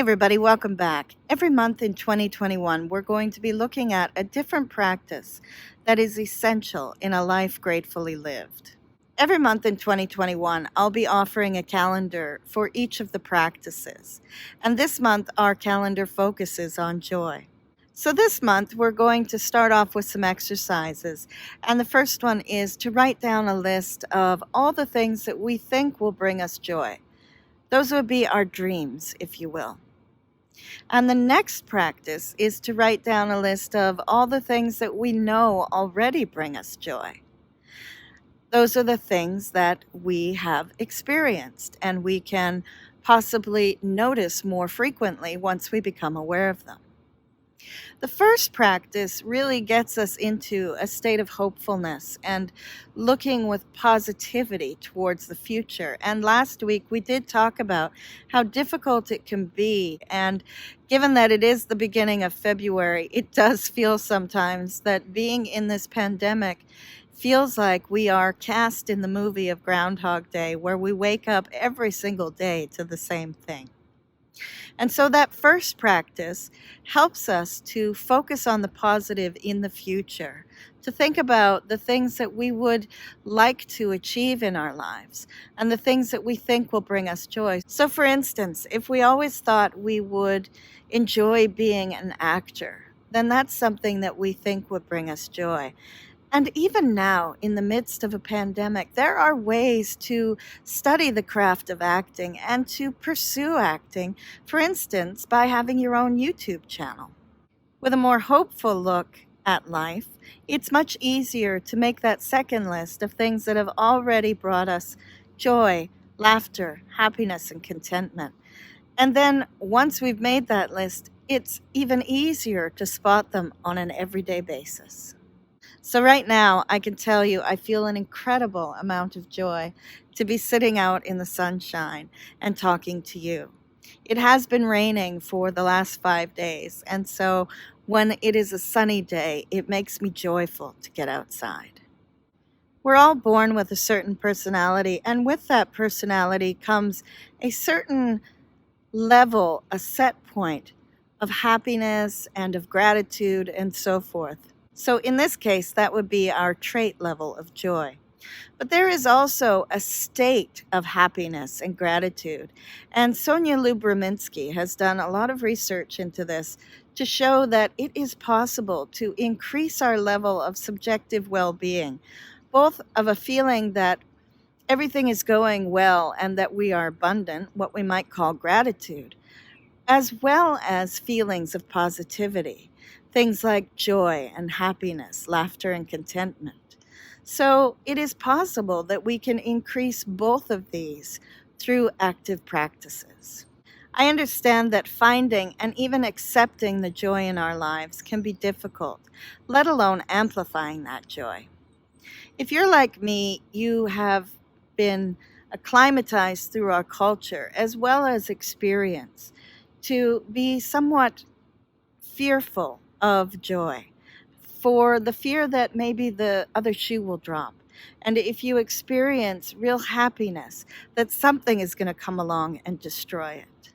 everybody, welcome back. Every month in 2021, we're going to be looking at a different practice that is essential in a life gratefully lived. Every month in 2021, I'll be offering a calendar for each of the practices. And this month, our calendar focuses on joy. So this month, we're going to start off with some exercises. And the first one is to write down a list of all the things that we think will bring us joy. Those would be our dreams, if you will. And the next practice is to write down a list of all the things that we know already bring us joy. Those are the things that we have experienced and we can possibly notice more frequently once we become aware of them. The first practice really gets us into a state of hopefulness and looking with positivity towards the future. And last week we did talk about how difficult it can be. And given that it is the beginning of February, it does feel sometimes that being in this pandemic feels like we are cast in the movie of Groundhog Day, where we wake up every single day to the same thing. And so that first practice helps us to focus on the positive in the future, to think about the things that we would like to achieve in our lives and the things that we think will bring us joy. So for instance, if we always thought we would enjoy being an actor, then that's something that we think would bring us joy. And even now, in the midst of a pandemic, there are ways to study the craft of acting and to pursue acting, for instance, by having your own YouTube channel. With a more hopeful look at life, it's much easier to make that second list of things that have already brought us joy, laughter, happiness, and contentment. And then once we've made that list, it's even easier to spot them on an everyday basis. So right now, I can tell you I feel an incredible amount of joy to be sitting out in the sunshine and talking to you. It has been raining for the last 5 days, and so when it is a sunny day, it makes me joyful to get outside. We're all born with a certain personality, and with that personality comes a certain level, a set point of happiness and of gratitude and so forth. So in this case, that would be our trait level of joy. But there is also a state of happiness and gratitude. And Sonia Lyubomirsky has done a lot of research into this to show that it is possible to increase our level of subjective well-being, both of a feeling that everything is going well and that we are abundant, what we might call gratitude, as well as feelings of positivity. Things like joy and happiness, laughter and contentment. So it is possible that we can increase both of these through active practices. I understand that finding and even accepting the joy in our lives can be difficult, let alone amplifying that joy. If you're like me, you have been acclimatized through our culture as well as experience to be somewhat fearful of joy, for the fear that maybe the other shoe will drop. And if you experience real happiness, that something is going to come along and destroy it.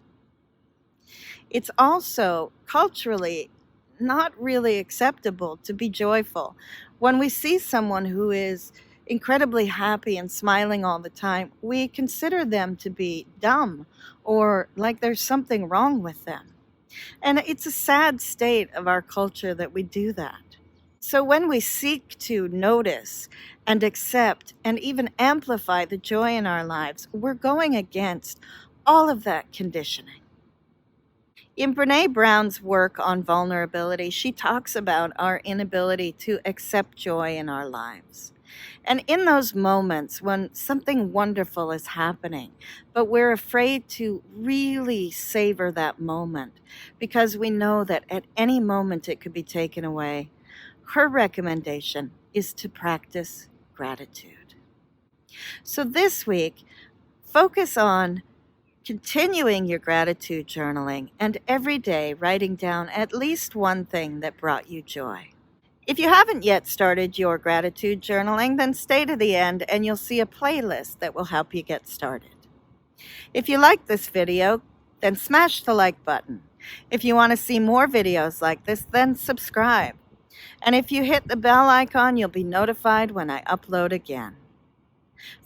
It's also culturally not really acceptable to be joyful. When we see someone who is incredibly happy and smiling all the time, we consider them to be dumb or like there's something wrong with them. And it's a sad state of our culture that we do that. So when we seek to notice and accept and even amplify the joy in our lives, we're going against all of that conditioning. In Brené Brown's work on vulnerability, she talks about our inability to accept joy in our lives. And in those moments when something wonderful is happening, but we're afraid to really savor that moment because we know that at any moment it could be taken away, her recommendation is to practice gratitude. So this week, focus on continuing your gratitude journaling and every day writing down at least one thing that brought you joy. If you haven't yet started your gratitude journaling, then stay to the end and you'll see a playlist that will help you get started. If you like this video, then smash the like button. If you want to see more videos like this, then subscribe. And if you hit the bell icon, you'll be notified when I upload again.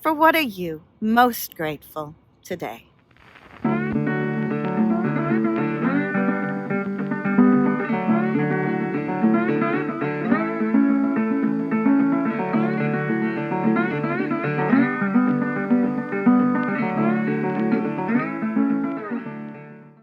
For what are you most grateful today?